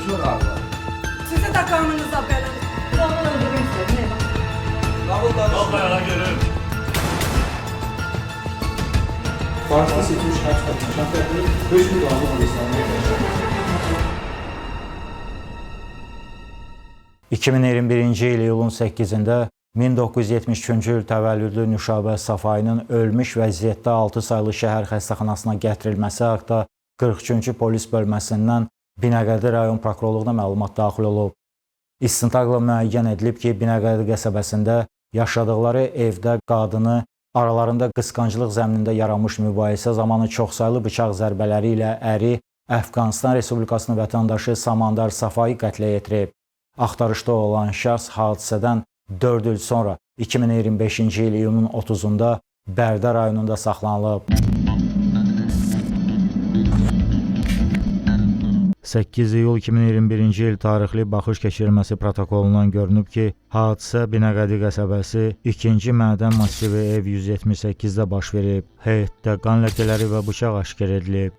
Konuşma galiba. Sizi de kanınıza belanı. Babamı öldürmek istedim. Ne bak? Vallahi görürüm. Fars'ta seçilmiş kaç kadın? Şampiyonları 5 bin dolarla alışlanmaya başladı. 2021-ci il iyulun 8-də 1973-cü il təvəllüdlü Nüşabə Safayının ölmüş vəziyyətdə 6 saylı şəhər xəstəxanasına gətirilməsi haqda 43-cü polis bölməsindən Binəqədi rayon prokurorluğuna məlumat daxil olub. İstintaqla müəyyən edilib ki, Binəqədi qəsəbəsində yaşadıkları evdə qadını aralarında qısqanclıq zəminində yaranmış mübahisə zamanı çoxsaylı bıçaq zərbələri ilə əri Əfqanistan Respublikasının vətəndaşı Samandar Safayı qətlə yetirib. Axtarışda olan şəxs hadisədən 4 il sonra 2025-ci il iyunun 30-da Bərdə rayonunda saxlanılıb. 8 iyul 2021-ci il tarixli baxış keçirilməsi protokolundan görünüb ki, hadisə Binəqədi qəsəbəsi 2-ci mədən massivi ev 178-də baş verib. Heyətdə qan ləkələri və bıçaq aşkar edilib.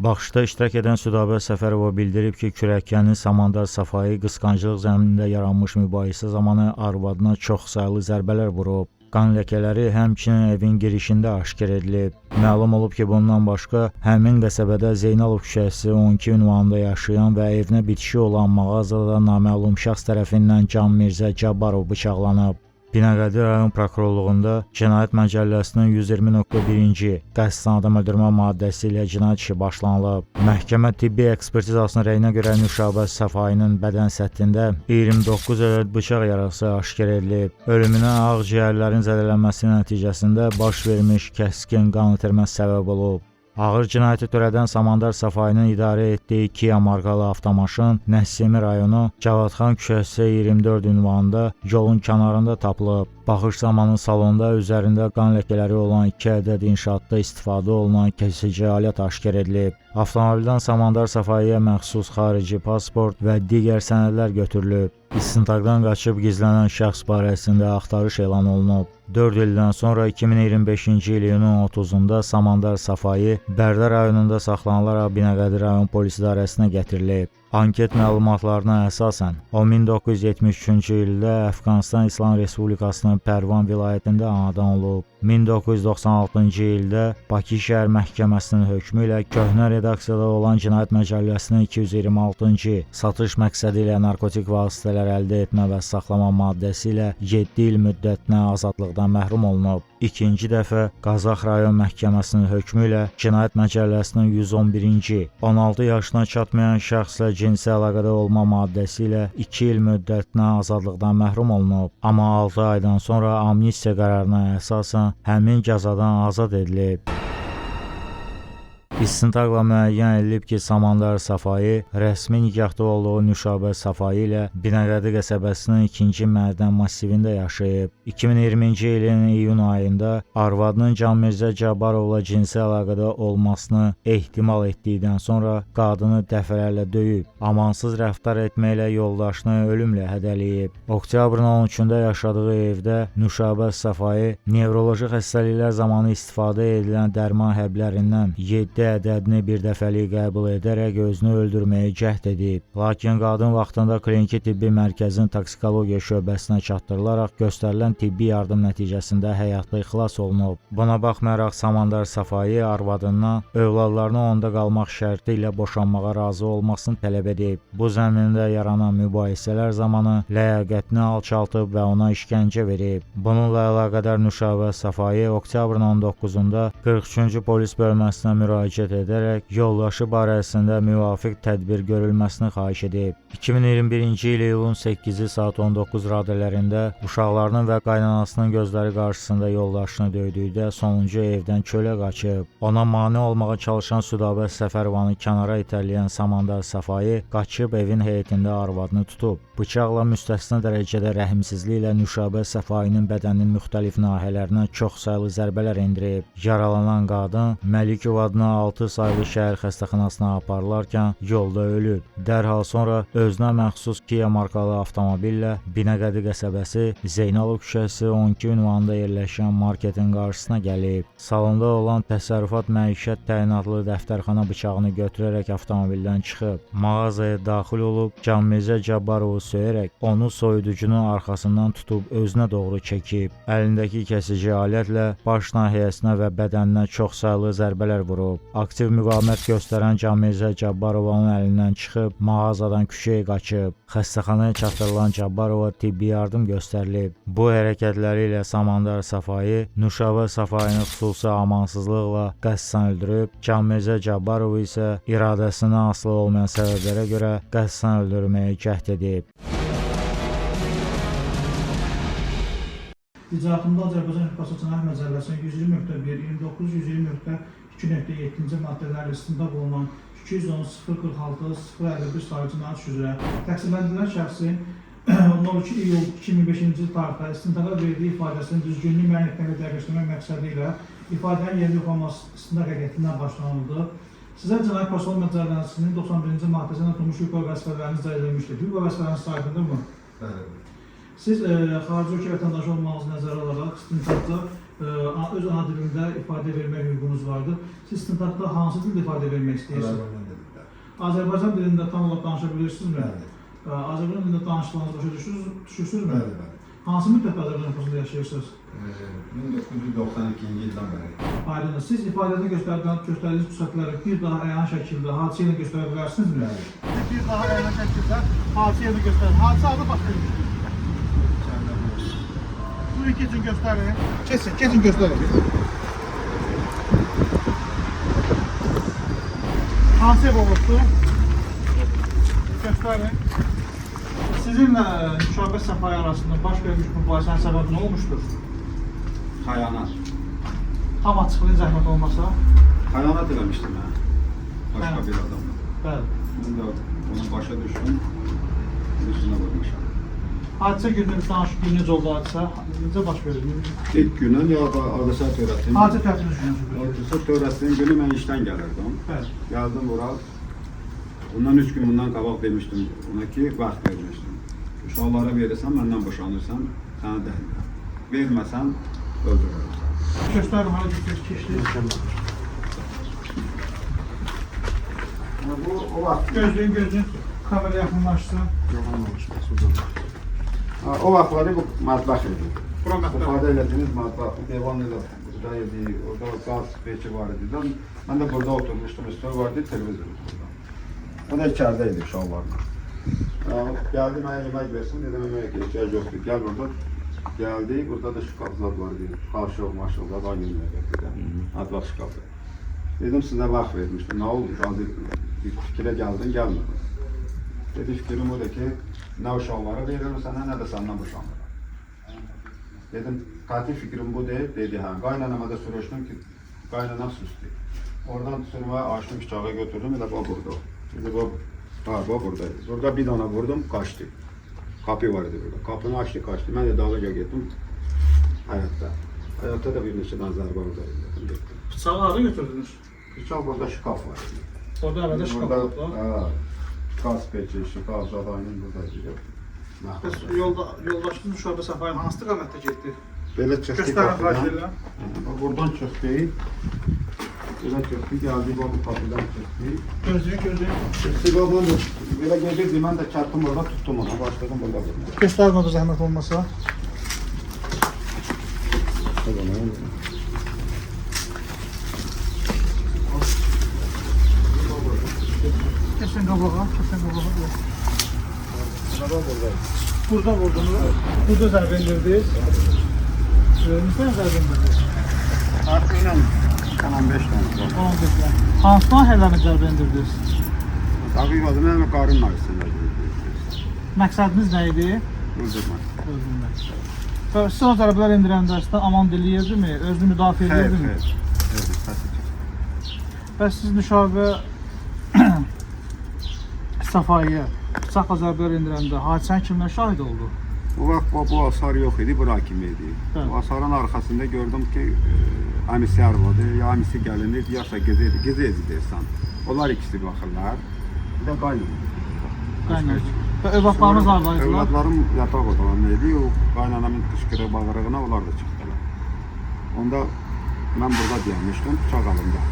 Baxışda iştirak edən Südabə Səfərova bildirib ki, kürəkəni Samandar Safayı qısqanclıq zəminində yaranmış mübahisə zamanı arvadına çoxsaylı zərbələr vurub. Qan ləkələri həmçinin evin girişində aşkar edilib. Məlum olub ki, bundan başqa həmin qəsəbədə Zeynalov küçəsi 12 ünvanında yaşayan və evinə bitişi olan mağazada naməlum şəxs tərəfindən Can Mirzə Cabbarov bıçaqlanıb. Binəqədi rayon prokurorluğunda Cinayət Məcəlləsinin 120.1-ci qəsdən adam öldürmə maddəsi ilə cinayət işi başlanılıb. Məhkəmə tibbi ekspertizasının rəyinə görə Nüşabə Safayının bədən səthində 29 ədəd bıçaq yarası aşkar edilib. Ölümünə ağciyərlərin zədələnməsi nəticəsində baş vermiş kəskin qan itirməsi səbəb olub. Ağır cinayəti törədən Samandar Safayının idarə etdiyi Kia markalı avtomaşın Nəsimi rayonu Cavadxan küçəsi 24 ünvanında yolun kənarında tapılıb. Baxış zamanı salonda üzərində qan ləkələri olan 2 ədəd inşaatda istifadə olunan kəsici alət aşkar edilib. Avtomobildən Samandar Safayıya məxsus xarici pasport və digər sənədlər götürülüb. İstintaqdan qaçıb gizlənən şəxs barəsində axtarış elan olunub. 4 ildən sonra 2025-ci il iyunun 30-da Samandar Safayı Bərdə rayonunda saxlanılaraq Binəqədi rayon polis idarəsinə gətirilib. Anket məlumatlarına əsasən, o 1973-cü ildə Əfqanistan İslam Respublikasının Pərvan vilayətində anadan olub. 1996-cı ildə Bakı şəhər məhkəməsinin hökmü ilə köhnə redaksiyada olan Cinayət Məcəlləsinin 226-cı satış məqsədi ilə narkotik vasitələr əldə etmə və saxlama maddəsi ilə 7 il müddətinə azadlıqdan məhrum olunub. İkinci dəfə Qazax rayon məhkəməsinin hökmü ilə Cinayət Məcəlləsinin 111-ci 16 yaşına çatmayan şəxslə cinsi əlaqədə olma maddəsi ilə 2 il müddətinə azadlıqdan məhrum olunub. Amma 6 aydan sonra amnistiya qərarına əsasən həmin cəzadan azad edilib. İstintaqla müəyyən edilib ki, Samandar Safayı rəsmi nikahda olduğu Nüşabə Safayı ilə Binəqədi qəsəbəsinin 2-ci mədən massivində yaşayıb. 2020-ci ilin iyun ayında arvadının Can Mirzə Cabbarovla cinsi əlaqədə olmasını ehtimal etdikdən sonra qadını dəfələrlə döyüb, amansız rəftar etməklə yoldaşını ölümlə hədələyib. Oktyabrın 13-də yaşadığı evdə Nüşabə Safayı nevroloji xəstəliklər zamanı istifadə edilən dərman həblərindən 7 ədədini bir dəfəlik qəbul edərək özünü öldürməyə cəhd edib. Lakin qadın vaxtında kliniki tibbi mərkəzin toksikologiya şöbəsinə çatdırılaraq göstərilən tibbi yardım nəticəsində həyatda xilas olunub. Buna baxmayaraq Samandar Safayı arvadından övladlarının onda qalmaq şərti ilə boşanmağa razı olmasını tələb edib. Bu zəmində yaranan mübahisələr zamanı ləyaqətini alçaltıb və ona işgəncə verib. Bununla əlaqədar Nüşabə Safayı oktyabrın 19-da 43-cü polis bölməsinə müraciət edərək yoldaşı barəsində müvafiq tədbir görülməsini xahiş edib. 2021-ci il iyulun 8-i saat 19 radələrində uşaqlarının və qaynanasının gözləri qarşısında yoldaşını döydükdə sonuncu evdən çölə qaçıb. Ona mane olmağa çalışan Südabə Səfərovanı kənara itələyən Samandar Safayı qaçıb evin heyətində arvadını tutub. Bıçaqla müstəsna dərəcədə rəhimsizliklə Nüşabə Safayının bədəninin müxtəlif nahiyələrinə çoxsaylı zərbələr endirib. Yaralanan qadın Məlikov adına 6 saylı şəhər xəstəxanasına aparılarkən yolda ölüb. Dərhal sonra özünə məxsus Kia markalı avtomobillə Binəqədi qəsəbəsi Zeynalov küçəsi 12 ünvanında yerləşən marketin qarşısına gəlib. Salonda olan təsərrüfat məişət təyinatlı dəftərxana bıçağını götürərək avtomobildən çıxıb. Mağazaya daxil olub Canmezə Cabbarovu söyərək onu soyuducunun arxasından tutub özünə doğru çəkib. Əlindəki kəsici alətlə baş nahiyəsinə və bədəninə çoxsaylı zərbələr vurub. Aktiv müqavimət göstərən Canmezə Cabbarova onun əlindən çıxıb mağazadan küçəyə qaçıb. Xəstəxanaya çatdırılan Cabbarova tibbi yardım göstərilib. Bu hərəkətləri ilə Samandar Safai Nuşabə Safayını xüsusi amansızlıqla qəsdən öldürüb. Canmezə Cabbarov isə iradəsinə asılı olmayan səbəblərə görə qəsdən öldürməyə cəhd edib. İcraatında Azərbaycan Respublikası Cinayət Məcəlləsinin 120.1, 29, 120.2.7-ci maddələrlə istintaq olunan 210.046.051 sayılı cinayət işi üzrə təqsirləndirilən şəxsin 12 iyul 2005-ci tarixdə istintaqa verdiyi ifadəsinin düzgünlüyü müəyyən etməklə dəqiqləşdirmək məqsədi ilə ifadənin yerinə yoxlanması istintaq həqiqətindən başlanıldı. Sizə Cinayət Prosessual Məcəlləsinin 91-ci maddəsində tutulmuş hüquq və vəzifələriniz icra edilmişdir. Hüquq və vəzifələriniz sayıdındır mı? Bəli. Siz xarici ölkə vətəndaşı olmağınızı nəzərə alaraq istintaqda öz ana dilində ifadə vermək hüququnuz vardır. Siz istintaqda hansı dildə ifadə vermək istəyirsiniz? Azərbaycan dilində tam olaraq danışa bilirsinizmi? Bəli. Azərbaycan dilində danışdığınızı başa düşürsünüzmü? Bəli, bəli. Hansı müddət Azərbaycan Respublikasında yaşayırsınız? 1992-ci ildən bəri. Aydındır. Siz ifadədə göstərdiyiniz xüsusiyyətləri bir daha əyan şəkildə hadisə ilə göstərə bilərsinizmi? Bəli. Bir daha əyan şəkildə hadisə ilə göstərin. Hadisə adı baş verir. Buyurun keçin göstərin. Keçin göstərin. Hansı ev olubdur? Göstərin. Sizinlə Nuşabə Səfai arasında baş vermiş mübahisənin səbəbi nə olmuşdur? Xəyanət. Tam açıqlayın zəhmət olmasa. Xəyanət eləmişdim mən. Başqa bir adamla. Bəli. Mən də onu başa düşdüm. Üstünə vurmuşam. Hadisə günü danışıq necə oldu hadisə? Necə baş verir? İlk günün ya da hadisə törətdim. Hadisə tərtibiniz günü. Hadisə törətdim günü mən işdən gəlirdim. Bəli. Gəldim bura. Bundan 3 gün bundan qabaq demişdim ona ki, vaxt vermişdim. Uşaqlara verirsən, məndən boşanırsan, sənə dəymirəm. Verməsən, öldürürəm. Göstərim, hələ keçdi. Bu o vaxt Gözləyin. Kamera yaxınlaşsın. o vaxtları bu mətbəx idi. Bura mətbəx. İfadə elədiniz mətbəx, bu divan ilə burada idi, orada qaz peçi var idi. Mən də burada oturmuşdum, üstü vardı, televizor burada. O da içərdə idi uşaqlarla. Gəldi mənə yemək versin, dedim yemək ehtiyac yoxdur, gəl burada. Gəldi, burada da şkaflar var idi, qaşıq, maşıqlar, daha yemək verdi, mətbəx şkafı. Dedim sizə vaxt vermişdim, nə oldu, bir fikrə gəldin, gəlmədin. Dedi fikrim o da ki, nə uşaqlara veririm sənə, nə də səndən boşanırım. Dedim, qatil fikrim bu deyil, dedi hə. Qaynanama da soruşdum ki, qaynanam susdu. Oradan sürməyə açdım, bıçağı götürdüm, elə bax burada. Dedi, bax buradaydı. Burada bir dana vurdum, qaçdı. Kapı var idi burada. Kapını açdı, qaçdı. Mən də dalaca getdim həyatda. Həyatda da bir neçə dana zərbə uzaydı. Bıçağı harada götürdünüz? Bıçaq burada şkaf var idi. Orada əvvəldə şkaf var. Qaz peçi, şkaf, zadayının buradaydı. Bəs yoldaşınız Nuşabə Səfai hansı istiqamətdə getdi? Belə çıxdı Göstərin, xahiş qapıdan. edirəm. Buradan çıxdı. Belə çıxdı, gəldi, bu qapıdan çıxdı. Gözləyin. Siqadan da belə gedirdi, mən də çatdım orada, tutdum onu, başladım burada vurmaya. Göstərin o da zəhmət olmasa. Kesin qabağa. Burada vurdunuz. Burada zərbə indirdiniz. Neçə zərbə indirdiniz? Artıqla 15 dənə var. 15 dənə. Hansı nahiyələrə zərbə indirdiniz? Dəqiq adı mənim qarın arasında gedirdi. Məqsədiniz nə idi? Öldürmək. Öldürmək. Və siz o zərbələr indirəndə əslində aman diləyirdimi? Özünü müdafiə edirdimi? Xeyr. Bəs siz Nuşabə Səfaiyə bıçaqla zərbələr indirəndə hadisənin kimlər şahid oldu? Bu vaxt bu hasar yox idi, bura kimi idi. Hə. Bu hasarın arkasında gördüm ki, əmisi arvadı, ya əmisi gəlini, yasa gezi idi deyirsən. Onlar ikisi baxırlar. Bir də qaynım. Qaynanız. Və övladlarınız haradaydılar? Övladlarım yataq otağında idi. O qaynanamın qışqırıq bağırığına onlar da çıxdılar. Onda mən burada deyəmişdim, bıçaq alımda.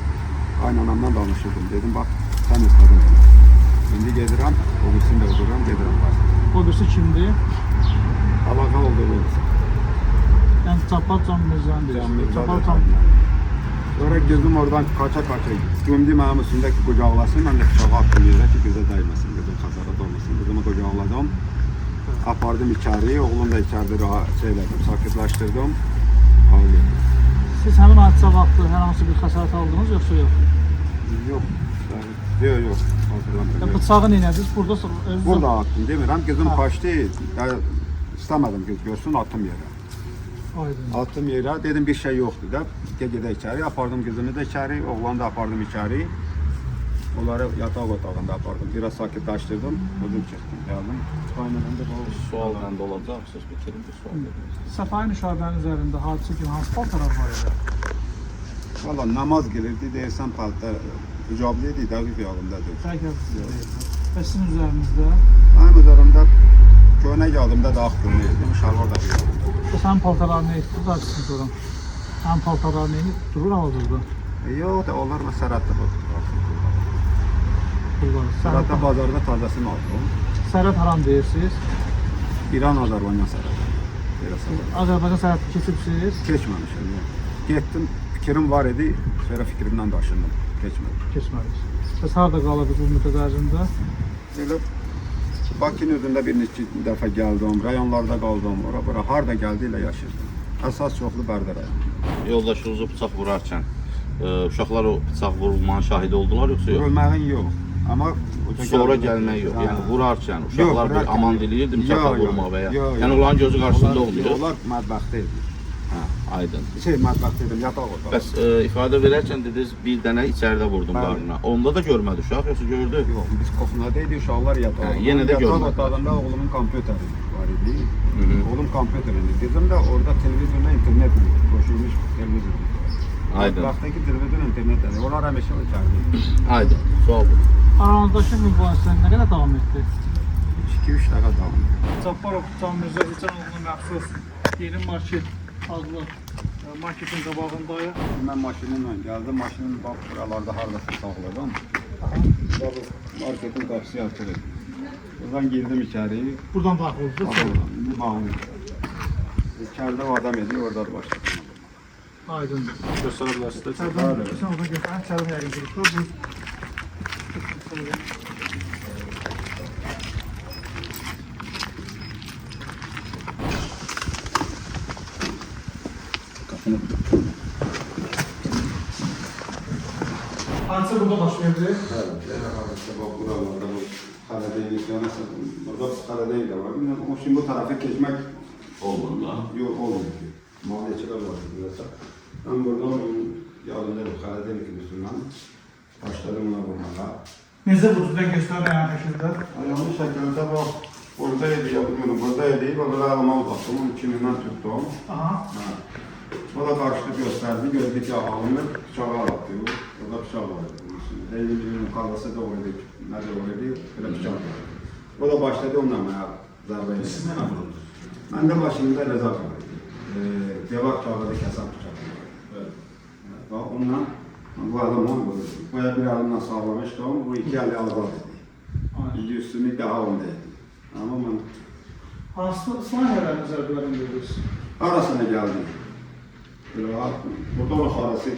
Qaynanamdan danışırdım. Dedim, bax, sən istədin. İndi gedirəm, o birisini də öldürürəm, gedirəm. O birisi kimdir? Alaqa oldu o birisi. Yəni Cabbar Can Mirzənin deyirsən. Cabbar Can. Sonra gözüm oradan kaça gömdü mənim üstündəki qucaqlasın, mən də bıçağı attım yerə ki, gözə dəyməsin, gözüm xəsarət olmasın. Qızımı qucaqladım, apardım içəri, oğlum da içəridə şey elədim, sakitləşdirdim, ağlaydım. Siz həmin hadisə vaxtı hər hansı bir xəsarət aldınız yoxsa yox? Yox, yox, hatırlamıyorum. Bıçağı neynədiniz? Burada Burada attım, demirəm, qızım kaçtı, istəmədim göz görsün, attım yerə. Aydın. Attım yerə, dedim bir şey yoxdur da, gedə içəri, apardım qızını da içəri, oğlanı da apardım içəri. Onları yataq otağında apardım, biraz sakitləşdirdim, özüm çıxdım, gəldim. Qaynanam da qaldı. Sual məndə olacaq, söz bitirin bir sual verin. Səfai müşahibənin üzərində hadisə kimi hansı paltarlar var idi? Valla namaz gelirdi, deyirsən paltar, hicablı idi, dəqiq yağımdadır. Bəlkə və sizin üzərinizdə Mənim üzərimdə köynək yağımda da ağ köynək idi, şalvar da bir yağımda. sənin paltarların nə etdi? Qarşısını soram. Sənin paltarların nə durur hal-hazırda? Yox da onlar və sərhəddə Sərhəddə bazarda tazəsini aldım. Sərhəd haram deyirsiniz? İran, Azərbaycan sərhədi. Azərbaycan sərhəddə keçibsiniz? Keçməmişim, yox. Getdim, fikrim var idi, sonra fikrimdən daşındım, keçmədim. Keçmədiniz. Siz harada qalırdınız bu müddət ərzində? Elə Bakının özündə bir neçə dəfə gəldim, rayonlarda qaldım, ora-bura, harda gəldi ilə yaşayırdım. Əsas çoxlu Bərdə rayonu. Yoldaşınızı bıçaq vurarkən uşaqlar o bıçaq vurulmanın şahidi oldular yoxsa yox? Ölməyin yox, amma Sonra gəlmək yox. Yəni vurarkən uşaqlar bir vurarkən aman diləyirdi bıçaqla Yox, vurmaq və ya. yox, Yəni onların gözü qarşısında olmuyor. Onlar mətbəxdə idi. Hə, aydın. Mətbəxdə idim, yataq otağı. Bəs ifadə verərkən dediniz bir dənə içəridə vurdum Bəli. qarnına. Onda da görmədi uşaq yoxsa gördü? Yox, biz qoxunada idi, uşaqlar yataq. Hə, yenə də Yataq görmədi. otağında oğlumun kompüteri var idi. Hı hı. Oğlum kompüterində. Dedim də orada televizyonda internet qoşulmuş televizyon. Aydın. Mətbəxdəki televizyon internet idi. Onlar həmişə içəride. Aydın. Sual bu. Aranızdakı mübahisələr nə qədər davam etdi? 2-3 dəqiqə davam edir. Cabbarov Can Mirzə Heçanoğlu'na məxsus yeni market adlı marketin qabağındayıq. Mən maşınımla gəldim, maşının bax buralarda haradasa saxladım. Bax marketin qapısı açıq idi. Buradan girdim içəri. Buradan daxil oldunuz. İndi bağlı. İçəridə o adam idi, orada da başladım. Aydındır. Göstərə bilərsiniz. Sən oradan götürən çarpı yəqin girişdir. Hadise burada baş verdi. Evet, işte bak buralarda bu Karadeniz yanası, burada Karadeniz de var. O şimdi bu tarafa geçmek Olmadı. yok olmuyor. Maliyetçiler var burası. Ben buradan yardımda bu Karadeniz üstünden başladım ona vurmaya. Necə vurdu? Ben göstərəm yəni şəkildə. Ayağımın şekilde bak buradaydı, yapıyorum buradaydı. Böyle ağlama uzattım, onun içinden tuttum. Aha. Ha. O da karşılık gösterdi, gördü ki ağlamı bıçağı atıyor. Orada bıçağı var. Elimizin kavgası da oynadı, ne de oynadı, böyle bıçağı var. O da başladı onunla zarbe edildi. Siz nə vurdunuz? Ben de başımda Reza var. Devar çağladı kesan bıçağı var. Evet. Bak onunla bu adamı baya bir adamla sağlamıştım, bu iki eli azaldı. Yüzü üstünü daha ondaydı. Ama ben Hansı slayherlərin zərbələrini görürüz? arasına geldim. Böyle burada o arası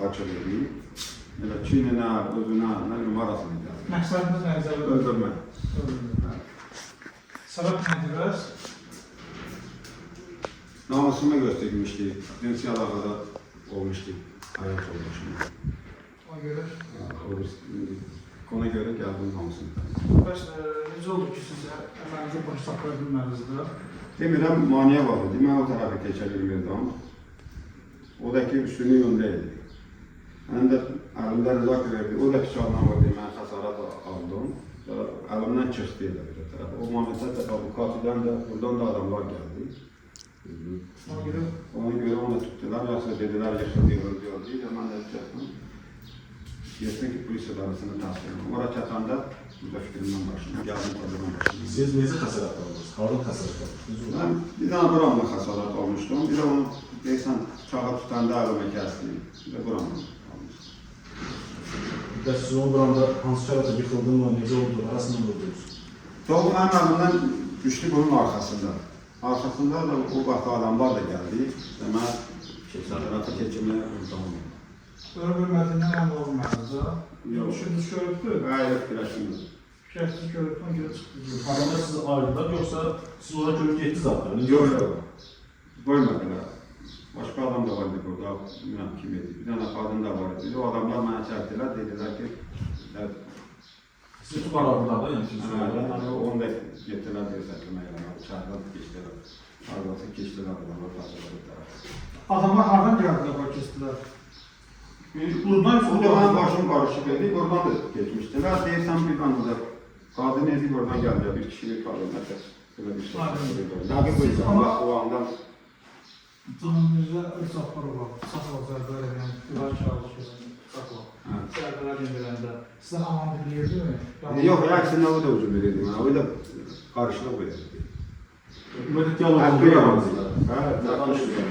açıldı. Böyle çiğnene, özüne, ne bileyim arasına geldim. Məqsədiniz nə zərbələr? Öldürme. Səbəb nədir bəs? Namusuma göstermişti. Cinsi alakada olmuştu. Hayat yoldaşım. Ona görə. Ona göre geldim namusuma. Bəs necə oldu ki, siz əməlinizə baş saxlaya bilmədinizdə? Demirəm, maniye var idi. Ben o tarafa geçe bilmirdim. Odaki üstünü yöndeydi. Ben de elimde rızak verdi. O da bıçağına vurdu. Ben hasarat aldım. Əlimdən çıxdı elə bir tərəf. O məmləkət avukatından da, buradan da adamlar gəldi. Ona görə onu tutdular, yoxsa dedilər, öldü. Mən də çıxdım. Getdim ki, polis idarəsinin təsirini. Ora çatanda, burada fikrimdən başladım, gəldim problemdən başladım. Siz necə xəsarət aldınız? Hardan xəsarət aldınız? Mən bir dənə buramla xəsarət almışdım, bir də onu deyirsən, çağa tutanda əlimə kəsdim, bir də buramla almışdım. Bəs siz onu buranda hansı şəraitdə yıxıldınmı, necə oldu, arasından vurdunuz? Doğru, mənim əlimdən düşdü bunun arxasında. Arxasında da o vaxt adamlar da gəldi, mən xəsarətə keçirməyə uğradım. Ölmediğinden emin olmadınız ha? Yok. Düşündünüz görüntü. Gayet fikirləşdim. Fikirsiz görüntüden geri çıktı. Adamlar sizi ayırdılar, yoxsa siz ona görüp getdiniz zaten? Yok. Qoymadılar. Başqa adam da vardı burada, bilmem kim idi. Bir dənə qadın da vardı. O adamlar mənə çəkdilər, dedilər ki, Sizi tutarlardılar da, yəni siz onu da getdilər deyirsən ki, mənə çağırdılar, keçdilər. Arabası keçdilər, adamlar qaçırdılar. Adamlar hardan geldiler bak kestiler? Buradan O da mənim başım qarışıq idi, buradan da geçmişdilər. Deyirsən bir dənə də qadın idi, buradan gəldi, bir kişilik qadın, belə bir şey. Lakin bu insan o anda Canımızda ırsafları var. Sakla zərbələr edən, güvar çalışır. Sakla. Zərbələr indirəndə. Sizə aman bilirdi mi? yox, əksinə o da ucum verirdi mənə, o da qarışıq verirdi. Böyle diyalog Hakkı oldu yalanızda. aranızda.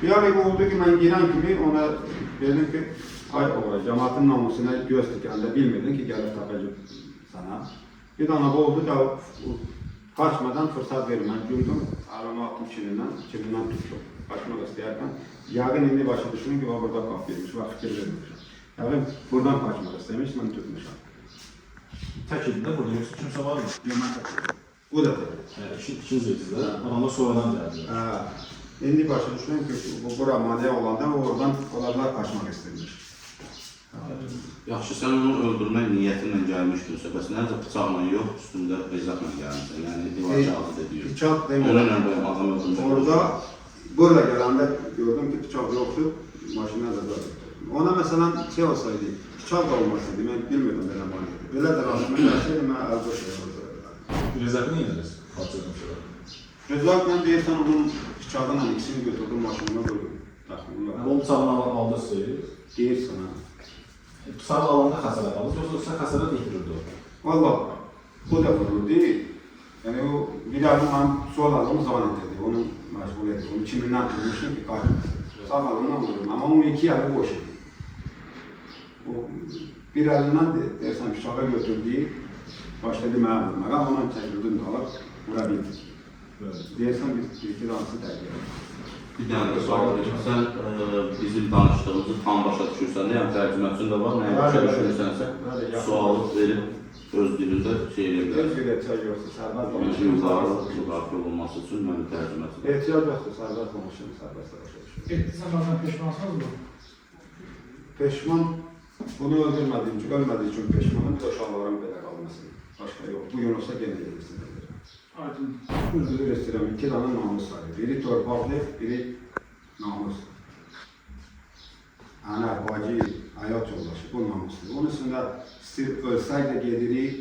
Bir ara oldu ki, mən girən kimi ona dedim ki, ay oğra, cəmatın namusuna göz dikəndə bilmirdin ki, gəlib tapacaq sana. Bir dana oldu da kaçmadan fırsat verim. Mən güldüm, arama attım çinindən tuttum. Kaçmaq istəyərkən, yəqin indi başa düşünün ki, burada qap vermiş, vaxt fikir vermişəm. Yəni, buradan kaçmaq istəmiş, mən tutmuşam. Tək idilər burada, yoxsa kimsə var mı? Yox, mən tək. Bu da tək. İkiniz idilər, adamlar sonradan gəldilər. İndi başa düşünün ki, bura maniyə olanda oradan onlarla kaçmaq istəyirmiş. Yaxşı, sən onu öldürmək niyyətinlə gəlmişdinsə, bəs necə bıçaqla yox, üstündə bezakla gəlmişsən, yəni divar kağızı dediyor. Bıçaq Onun demirəm. önündə adam öldürmək. Orada, burada gələndə gördüm ki, bıçaq yoxdur, maşına da da. Ona məsələn şey olsaydı, bıçaq da olmasaydı, mən bilmirdim belə maniyyədir. Belə də rastımı gəlsəydi, mən əldə şey olurdu. Rezəqini yediniz, parçadan sonra. Rıdvaqla deyirsən, onun bıçağından ikisini götürdüm, maşınıma qoydum. Yəni o bıçağını aldı sizi. Deyirsən, ha. Bıçağı alanda xəsarət aldınız, yoxsa xəsarət yetirirdi o? Valla, bu da vurur deyil. Yəni o, bir adım mən sol adımı zaman etirdi, onu məcbur edir. Onu kimindən tutmuşum ki, qaçmasın. Sağ adımdan vururum, amma onun iki əli boş idi. O, bir əlindən deyirsən, bıçağı götürdüyü, başladı mənə vurmağa, ondan çəkildim qalaq, vura bildik. Deyirsən, bir-iki dansı təqdir. Bir dənə də sual verirəm. Sən bizim danışdığımızı tam başa düşürsən, yəni tərcüməçin də var, nəyə başa düşürsənsə, sualı verib öz dilində şey edə bilər. Heç bir ehtiyac yoxdur, sərbəst Yəni danışın. müzakirə olunması üçün mən tərcüməçi. Ehtiyac yoxdur, sərbəst danışın, sərbəst danışın. Etdiysen bazen peşmansınız mı? Peşman, bunu öldürmədiğim için, ölmədiği için peşmanım, uşaqların belə qalmasın. Başqa yox, bugün olsa gene gelirsin. Aydın. Üzülür istəyirəm, iki dana namus var. Biri torpaqlı, biri namus. Ana, bacı, hayat yoldaşı, bu namuslu. Onun üstündə istəyir, ölsək də gedirik,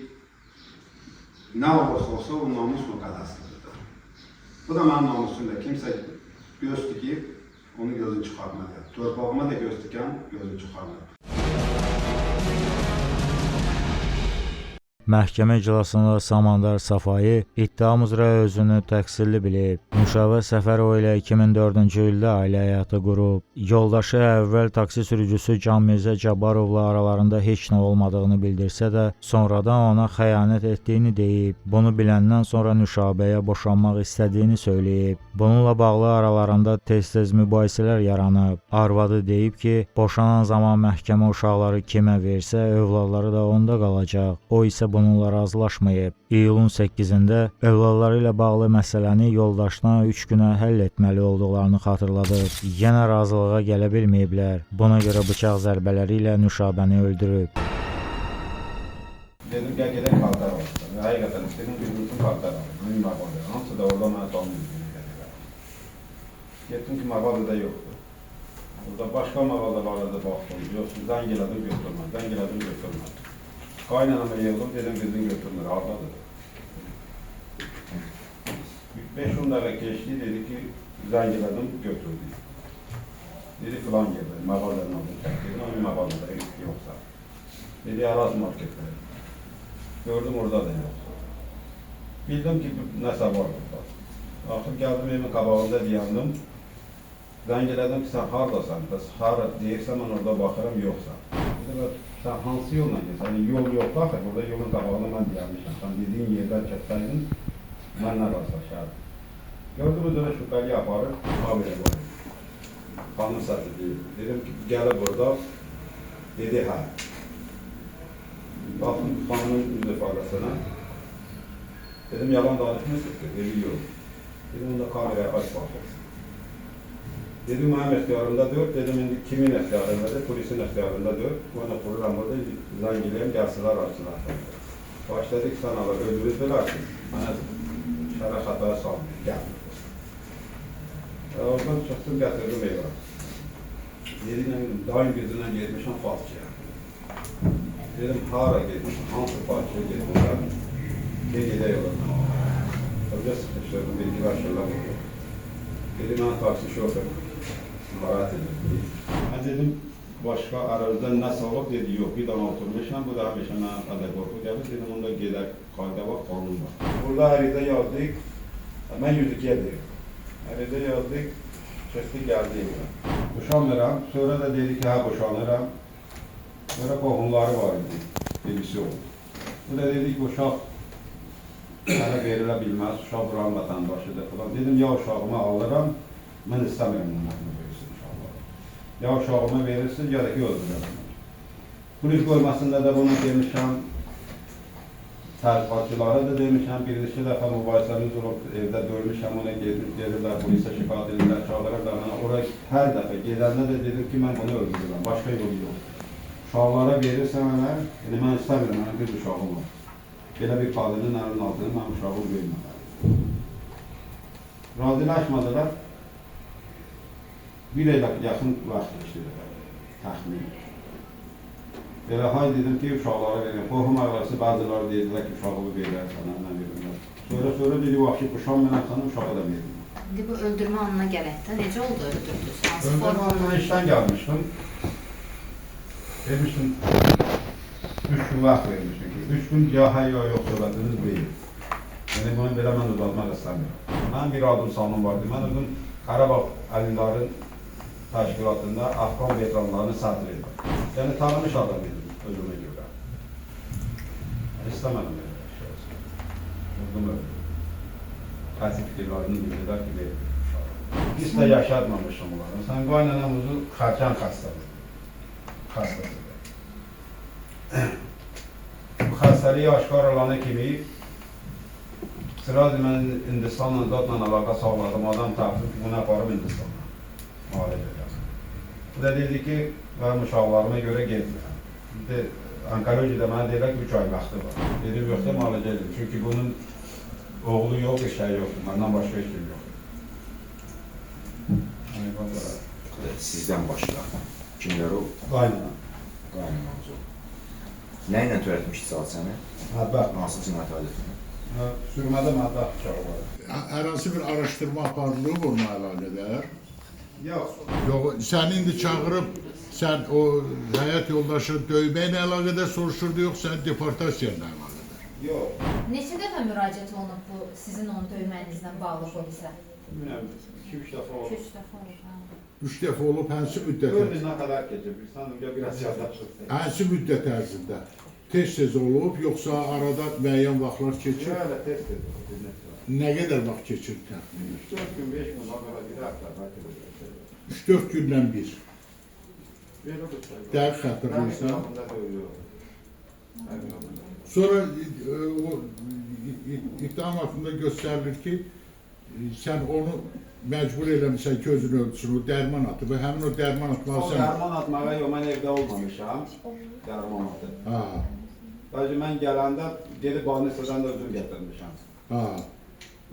nə olursa olsa o namus müqəddəslidir. Bu da mənim namusumda. Kimsə göz dikir, onu gözünü çıxartmalı. Torpağıma da göz dikən, gözünü çıxartmalı. Məhkəmə iclasında Samandar Safayi iddia üzrə özünü təqsirli bilib. Müşavvə Səfərov ilə 2004-cü ildə ailə həyatı qurub. Yoldaşı əvvəl taksi sürücüsü Can Mirzə Cabbarovla aralarında heç nə olmadığını bildirsə də, sonradan ona xəyanət etdiyini deyib. Bunu biləndən sonra Nüşabəyə boşanmaq istədiyini söyləyib. Bununla bağlı aralarında tez-tez mübahisələr yaranıb. Arvadı deyib ki, boşanan zaman məhkəmə uşaqları kimə versə, övladları da onda qalacaq. O isə bununla razılaşmayıb. İyulun 8-də övladları ilə bağlı məsələni yoldaşına 3 günə həll etməli olduqlarını xatırladıb. Yenə razılığa gələ bilməyiblər. Buna görə bıçaq zərbələri ilə Nüşabəni öldürüb. Dedim gel gidelim kartlar var. Hakikaten istedim bir bütün kartlar var. Mühim var orada. Hamısı da oradan bana tanımıyor. Gittim ki mağazada yoktu. Burada başka mağazalarda baktım. Biliyorsun zengeledim götürmez. Zengeledim götürmez. Qaynanama yığıldım, dedim qızın götürmür, hardadır. 5-10 dəqiqə keçdi, dedi ki, zəng elədim, götürdü. Dedi filan yerdə, mağazadan aldım, çəkdim, onun mağazada yoxsa. Dedi Araz marketdə. Gördüm orada da yoxsa. Bildim ki, nəsə var burada. Axır gəldim evimin qabağında dayandım. Zəng elədim ki, sən haradasan? Hara deyirsən, mən orada baxıram, yoxsa. Dedim, sən hansı yolla gəlsən? Yol yoxdur axı, burada yolun qabağında mən dayanmışam. Sən dediyin yerdən çəksəydin, mənlə rastlaşardım. Gördüm, ödələ şübhəli aparır, haberə var. Xanım səsi deyil. Dedim ki, gəlib burada. Dedi, hə. Baxdım xanımın yüz ifadəsinə. Dedim, yalan danışmırsınız ki, dedi, yox. Dedim, onda kameraya aç baxırsın. Dedim, mənim ixtiyarımda deyil. Dedim, indi kimin ixtiyarındadır? Polisin ixtiyarındadır. Bana program burada zəng eləyəm, gəlsinlər, açsınlar. Başladı ki, sən alır, öldürürdülər ki, mənə şərə xətaya salmıyor, gəlmir. Oradan çıxdım, gətirdim evə. Dedim, daim gözündən getmişəm Fatihə. Dedim, hara getmişəm, hansı Fatihə getmişəm, gedək olarım. Özə sıxışdırdım, bir-iki başlarla vurdu. Dedim, mən taksi şoför, narahat edirdim. Mən dedim, başqa aramızdan nəsə olub, dedi, yox, bir dana oturmuşam, bu da həmişə mənə adə qorxu gəlir, dedim, onda gedək, qayda var, qanun var. Burada əridə yazdık, mən 102-yə deyim. Əridə yazdık, çıxdı, gəldi evə. Boşanmıram, sonra da dedi ki, hə, boşanıram. Sonra qohumları var idi, birisi oldu. Bu da dedi ki, uşaq sənə verilə bilməz, uşaq buranın vətəndaşıdır falan. Dedim, ya uşağımı alıram, mən istəmirəm bunu məhkəmə verirsin uşaqları. Ya uşağımı verirsin, ya da ki, öldürürəm. Polis bölməsində də bunu demişəm, tədqiqatçılara da demişəm, bir iki dəfə mübahisəmiz olub, evdə görmüşəm, ona gelirlər, polisə şikayət edirlər, çağırırlar. Oraya hər dəfə gedəndə də dedim ki, mən bunu öldürürəm, başqa yolu yox. Uşaqlara verirsən mənə, yəni mən istəmirəm, mənim bir uşağım var. Belə bir qadının əlinin altını mən uşağım verməm. Razılaşmadılar. Bir elə yaxın vaxt işləyirlər, təxmin. Belə hay dedim ki, uşaqlara verin. Qohum ağrısı bəziləri deyirlər ki, uşağımı verirlər, sənə mən verirlər. Sonra dedi, vahşi uşaq mənəm sənə, uşağı da verirlər. İndi bu öldürmə anına gələk də, necə oldu öldürdünüz? Öldürmə anına işdən gəlmişdim. Vermişdim, 3 gün vaxt vermişdim ki, 3 gün ya hə ya yox söhbətiniz verir. Yəni bunu belə mən uzatmaq istəmirəm. Mənim bir adım salmam vardı, mən özüm Qarabağ Əlindarın təşkilatında Afqan veteranlarını sədr edirəm. Yəni tanımış adam edim özümə görə. İstəmədim belə bir şey olsun. Vurdum öldüm. Qəti fikirlərini bildirlər ki, verir. Biz də yaşatmamışım onları. Sən qaynanamızı xərçən xəstədir. Bu xəstəliyi aşkar olana kimi sırazi mən Hindistanla zadla əlaqə sağladım, adam tapıb bunu aparıb Hindistanla müalicə edəsin. Bu da dedi ki, mənim uşaqlarıma görə getmirəm. İndi onkologiyada mənə deyirlər ki, 3 ay vaxtı var. Dedim, yoxsa müalicə edim, çünki bunun oğlu yox, işəyi yoxdur, məndən başqa heç bir yoxdur. Sizdən başqa kimlər o? Qaynana. Qaynanamız o. Nə ilə törətmişdi hadisəni? Mətbəx. Hansı cinayət adətini? Sürmədə mətbəx bıçağı var. Hər hansı bir araşdırma aparılıb onunla əlaqədar? Yox. Yox, səni indi çağırıb, sən o həyat yoldaşını döyməklə əlaqədar soruşurdu, yoxsa deportasiya ilə əlaqədar? Yox. Neçə dəfə müraciət olunub bu sizin onu döymənizlə bağlı polisə? Bilmirəm, 2-3 dəfə oldu. 3 dəfə olub. 3 dəfə olub, hansı müddət? 4 ilə qədər keçib, sən biraz yadlaşdıq. Hansı müddət ərzində? Tez-tez olub, yoxsa arada müəyyən vaxtlar keçir? Yox, elə tez-tez olub. Nə qədər vaxt keçir təxminən? 3-4 gün, 5 gün, sonra bir həftə, bəlkə də. 3-4 gündən bir. Belə bir şey. Dəqiq xatırlayırsan. Yanında döyüyor. Sonra o ittiham haqqında göstərilir ki, sən onu məcbur eləmişsən ki, özünü ölçsün, o dərman atıb və həmin o dərman O atmalı dərman atmağa yox, mən evdə olmamışam, dərman atıb. Ha, Bəlkə mən gələndə gedib Banisədən də özüm gətirmişəm. ha.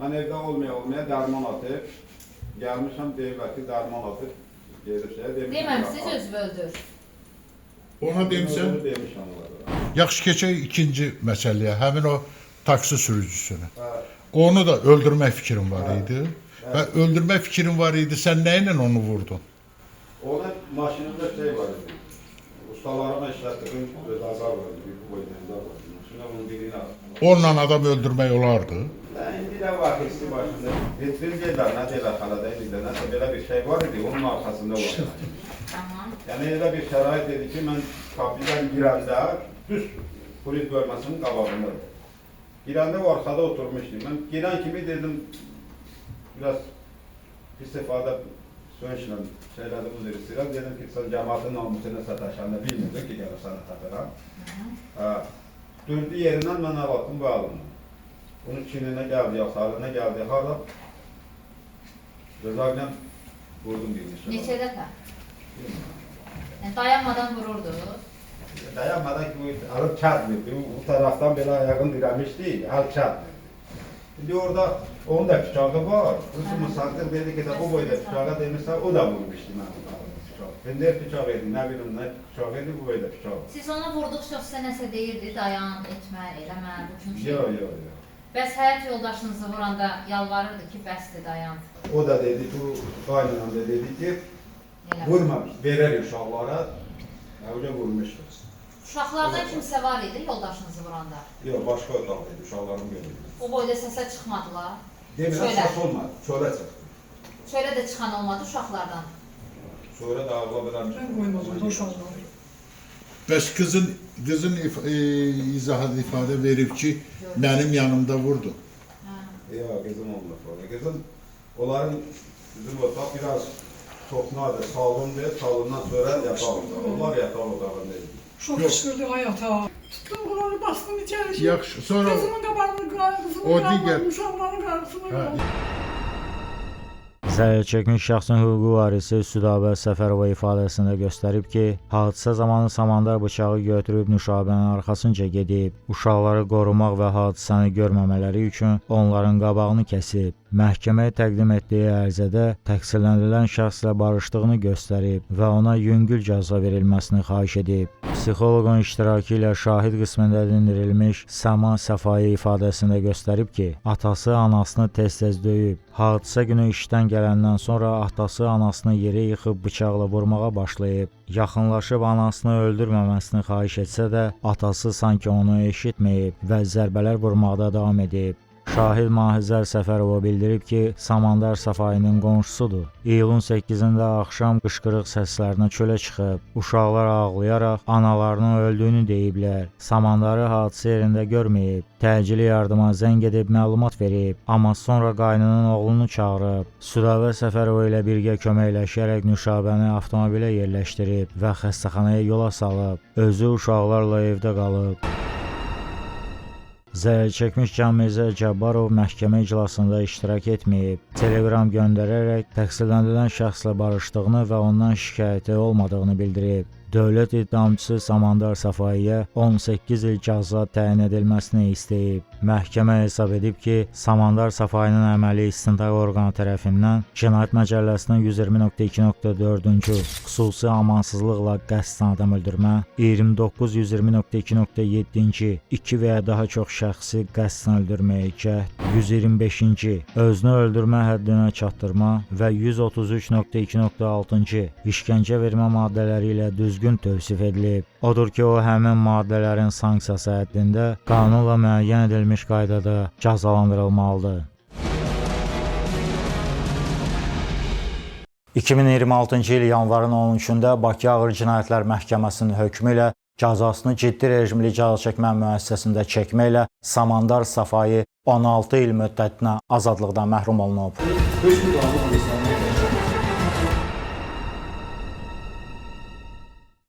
Mən evdə olmaya dərman atıb, gəlmişəm deyirlər ki, dərman atıb, gedir şeyə demişəm. Deməmişsiniz özünü öldür. Ona demişsən, Onu demişəm onlara. yaxşı keçək ikinci məsələyə, həmin o taksi sürücüsünü. Hə. Onu da öldürmək fikrin var idi. Və öldürmək fikrin var idi, sən nə ilə onu vurdun? Onun maşınında şey var idi. Ustalarıma işlətdiğim razar var idi. Bu boyunda var idi. Maşına bunun birini aldım. Onunla adam öldürmək olardı. İndi də var hissi başında. Vitrin gedər, nə deyirlər xaladaydı, nəsə belə bir şey var idi, onun arxasında var. Tamam. Yəni elə bir şərait dedi ki, mən kapıdan girəndə düz polis bölməsinin qabağındadır. Girəndə o arxada oturmuşdum. Mən girən kimi dedim, biraz istifadə sönüşlə şeylədim, üzr istəyirəm. Dedim ki, sən cəmatın namusuna sataşanda bilmirdin ki, gəlib sana tatıram. Durdu yerindən mən əvatdım bu alımdan. Bunun çininə gəldi, yaxarına gəldi, harada? Rızayla vurdum birini. Neçə dəfə? Yəni dayanmadan vururdu. Dayanmadan ki, alıb çatmırdı. Bu taraftan belə ayağını dirəmişdi, alıb çatmırdı. Şimdi orada onun da bıçağı var. Kızımı saktır dedi ki, bu boyda bıçağı demişsə, o da vurmuşdu mən. Ben de bıçağı yedim, ne bileyim ne bıçağı yedim, bu boyda bıçağı. Siz ona vurduqca sizə nəsə deyirdi, dayan, etmə, eləmə, bu kimi şey. Yok. Bəs həyat yoldaşınızı vuranda yalvarırdı ki, bəsdir, dayan. O da dedi, bu kaynanam da dedi ki, vurma, verer uşaqlara. Öyle vurmuşdu. Uşaqlardan kimsə var idi yoldaşınızı vuranda? Yok, başka otaqdaydı, uşaqlarım görüldü. O boyda səsə çıxmadılar. Demirəm, səs olmadı, çölə çıxdı. Çölə də çıxan olmadı uşaqlardan. Sonra da ağla qədər Ben koymadım, boşaldım. Bəs qızın izahat ifadə verib ki, mənim yanımda vurdu. Ya kızım oldu sonra. Kızım, onların bizim otaq biraz topnadı, salondu, salondan sonra yatağı oldu. Onlar yatağı otağındaydı. Çok fışkırdı hayata. Tuttum kulağını bastım içeri. Yaxşı, sonra Kızımın qabağını qırarım, O kızımın digər- qabağını, uşaqların qarşısına qırarım. Zərər çəkmiş şəxsin hüquqi varisi Südabə Səfərova ifadəsində göstərib ki, hadisə zamanı Samandar bıçağı götürüb Nüşabənin arxasınca gedib, uşaqları qorumaq və hadisəni görməmələri üçün onların qabağını kəsib. Məhkəməyə təqdim etdiyi ərizədə təqsirləndirilən şəxslə barışdığını göstərib və ona yüngül cəza verilməsini xahiş edib. Psixoloqun iştirakı ilə şahid qismində dindirilmiş Səma Səfai ifadəsində göstərib ki, atası anasını tez-tez döyüb. Hadisə günü işdən gələndən sonra atası anasını yerə yıxıb bıçaqla vurmağa başlayıb. Yaxınlaşıb anasını öldürməməsini xahiş etsə də, atası sanki onu eşitməyib və zərbələr vurmaqda davam edib. Şahid Mahizər Səfərova bildirib ki, Samandar Səfainin qonşusudur. İyulun 8-də axşam qışqırıq səslərinə çölə çıxıb, uşaqlar ağlayaraq analarının öldüyünü deyiblər. Samandarı hadisə yerində görməyib, təcili yardıma zəng edib məlumat verib, amma sonra qaynının oğlunu çağırıb. Südabə Səfərova ilə birgə köməkləşərək Nüşabəni avtomobilə yerləşdirib və xəstəxanaya yola salıb, özü uşaqlarla evdə qalıb. Zərərçəkmiş Canmirzə Cəbbarov məhkəmə iclasında iştirak etməyib. Telegram göndərərək təqsirləndirilən şəxslə barışdığını və ondan şikayəti olmadığını bildirib. Dövlət ittihamçısı Samandar Səfaiyə 18 il cəza təyin edilməsini istəyib. Məhkəmə hesab edib ki, Samandar Səfainin əməli istintaq orqanı tərəfindən Cinayət Məcəlləsinin 120.2.4-cü xüsusi amansızlıqla qəsdən adam öldürmə, 29.120.2.7-ci 2 və ya daha çox şəxsi qəsdən öldürməyə cəhd, 125-ci özünü öldürmə həddinə çatdırma və 133.2.6-cı işgəncə vermə maddələri ilə düzgün tövsif edilib. Odur ki, o həmin maddələrin sanksiyası həddində qanunla müəyyən edilmiş qaydada cəzalandırılmalıdır. 2026-cı il yanvarın 13-də Bakı Ağır Cinayətlər Məhkəməsinin hökmü ilə cəzasını ciddi rejimli cəzaçəkmə müəssisəsində çəkməklə Samandar Səfai 16 il müddətinə azadlıqdan məhrum olunub. Hökm qanunu